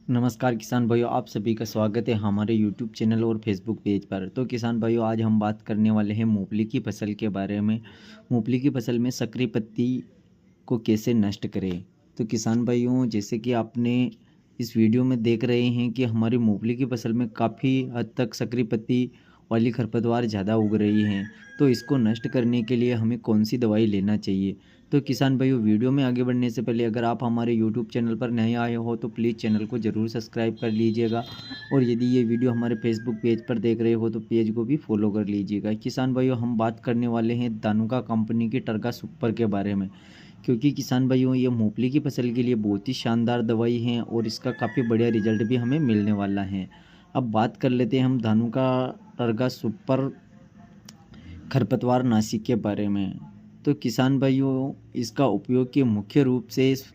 नमस्कार किसान भाइयों, आप सभी का स्वागत है हमारे यूट्यूब चैनल और फेसबुक पेज पर। तो किसान भाइयों, आज हम बात करने वाले हैं मूंगफली की फसल के बारे में। मूंगफली की फसल में सकरी पत्ती को कैसे नष्ट करें। तो किसान भाइयों, जैसे कि आपने इस वीडियो में देख रहे हैं कि हमारी मूंगफली की फसल में काफ़ी हद तक सकरी पत्ती वाली खरपतवार ज़्यादा उग रही हैं। तो इसको नष्ट करने के लिए हमें कौन सी दवाई लेना चाहिए। तो किसान भाइयों, वीडियो में आगे बढ़ने से पहले अगर आप हमारे यूट्यूब चैनल पर नए आए हो तो प्लीज़ चैनल को ज़रूर सब्सक्राइब कर लीजिएगा। और यदि ये वीडियो हमारे फेसबुक पेज पर देख रहे हो तो पेज को भी फॉलो कर लीजिएगा। किसान भाइयों, हम बात करने वाले हैं धानुका कंपनी की टर्गा सुपर के बारे में, क्योंकि किसान भाइयों ये मूंगफली की फसल के लिए बहुत ही शानदार दवाई है और इसका काफ़ी बढ़िया रिजल्ट भी हमें मिलने वाला है। अब बात कर लेते हैं हम धानुका टर्गा सुपर खरपतवार नाशी के बारे में। तो किसान भाइयों, इसका उपयोग के मुख्य रूप से इस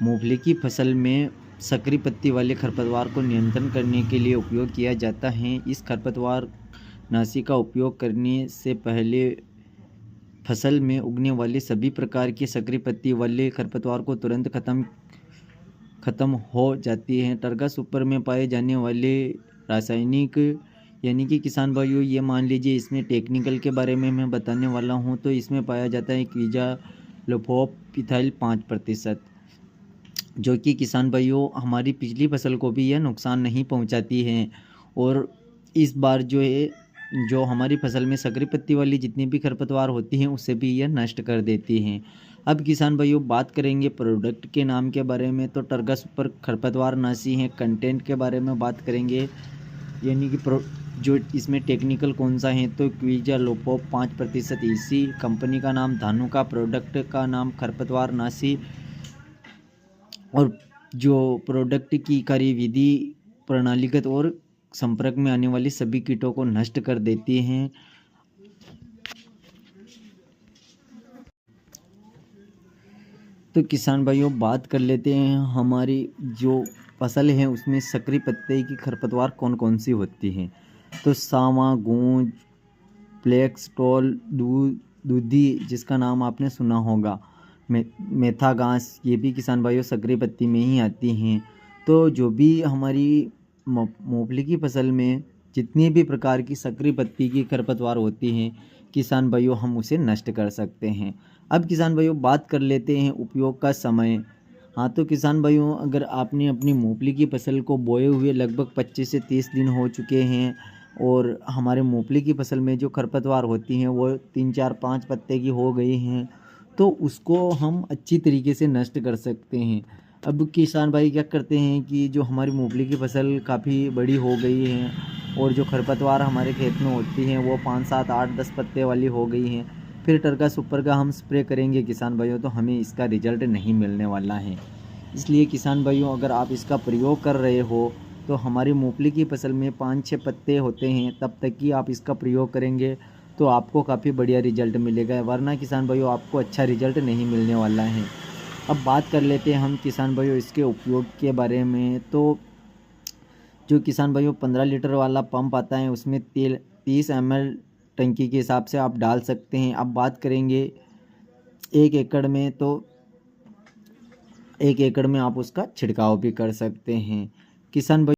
मूंगफली की फसल में सकरी पत्ती वाले खरपतवार को नियंत्रण करने के लिए उपयोग किया जाता है। इस खरपतवार नाशी का उपयोग करने से पहले फसल में उगने वाले सभी प्रकार के सकरी पत्ती वाले खरपतवार को तुरंत खत्म हो जाती है। टर्गा सुपर में पाए जाने वाले रासायनिक यानी कि किसान भाइयों, ये मान लीजिए इसमें टेक्निकल के बारे में मैं बताने वाला हूँ। तो इसमें पाया जाता है क्विजालोपोप-इथाइल 5%, जो कि किसान भाइयों हमारी पिछली फसल को भी यह नुकसान नहीं पहुँचाती है। और इस बार जो हमारी फसल में सकरी पत्ती वाली जितनी भी खरपतवार होती हैं उसे भी यह नष्ट कर देती हैं। अब किसान भाइयों, बात करेंगे प्रोडक्ट के नाम के बारे में। तो टर्गा सुपर खरपतवार नाशी है। कंटेंट के बारे में बात करेंगे, यानी कि जो इसमें टेक्निकल कौन सा है, तो क्विजालोपोप 5%, इसी कंपनी का नाम धानुका, प्रोडक्ट का नाम खरपतवार नाशी। और जो प्रोडक्ट की कार्यविधि प्रणालीगत और संपर्क में आने वाली सभी कीटों को नष्ट कर देती हैं। तो किसान भाइयों, बात कर लेते हैं हमारी जो फसल है उसमें सकरी पत्ते की खरपतवार कौन कौन सी होती हैं। तो सावा, गूंज, फ्लेक्स, टोल, दूधी जिसका नाम आपने सुना होगा, मेथा घास, ये भी किसान भाइयों सकरी पत्ती में ही आती हैं। तो जो भी हमारी मूंगफली की फसल में जितनी भी प्रकार की सकरी पत्ती की खरपतवार होती हैं, किसान भाइयों हम उसे नष्ट कर सकते हैं। अब किसान भाइयों, बात कर लेते हैं उपयोग का समय। हाँ, तो किसान भाइयों, अगर आपने अपनी मूंगफली की फसल को बोए हुए लगभग 25 से 30 दिन हो चुके हैं और हमारे मूंगफली की फसल में जो खरपतवार होती हैं वो 3, 4, 5 पत्ते की हो गई हैं, तो उसको हम अच्छी तरीके से नष्ट कर सकते हैं। अब किसान भाई क्या करते हैं कि जो हमारी मूंगफली की फसल काफ़ी बड़ी हो गई है और जो खरपतवार हमारे खेत में होती हैं वो 5, 7, 8, 10 पत्ते वाली हो गई हैं, फिर टर्गा सुपर का हम स्प्रे करेंगे किसान भाइयों, तो हमें इसका रिजल्ट नहीं मिलने वाला है। इसलिए किसान भाइयों, अगर आप इसका प्रयोग कर रहे हो तो हमारी मूंगफली की फसल में 5-6 पत्ते होते हैं, तब तक कि आप इसका प्रयोग करेंगे तो आपको काफ़ी बढ़िया रिजल्ट मिलेगा, वरना किसान भाइयों आपको अच्छा रिजल्ट नहीं मिलने वाला है। अब बात कर लेते हैं हम किसान भाइयों इसके उपयोग के बारे में। तो जो किसान भाइयों 15 लीटर वाला पंप आता है उसमें तेल 30 ml टंकी के हिसाब से आप डाल सकते हैं। अब बात करेंगे 1 एकड़ में, तो 1 एकड़ में आप उसका छिड़काव भी कर सकते हैं। किसान भाई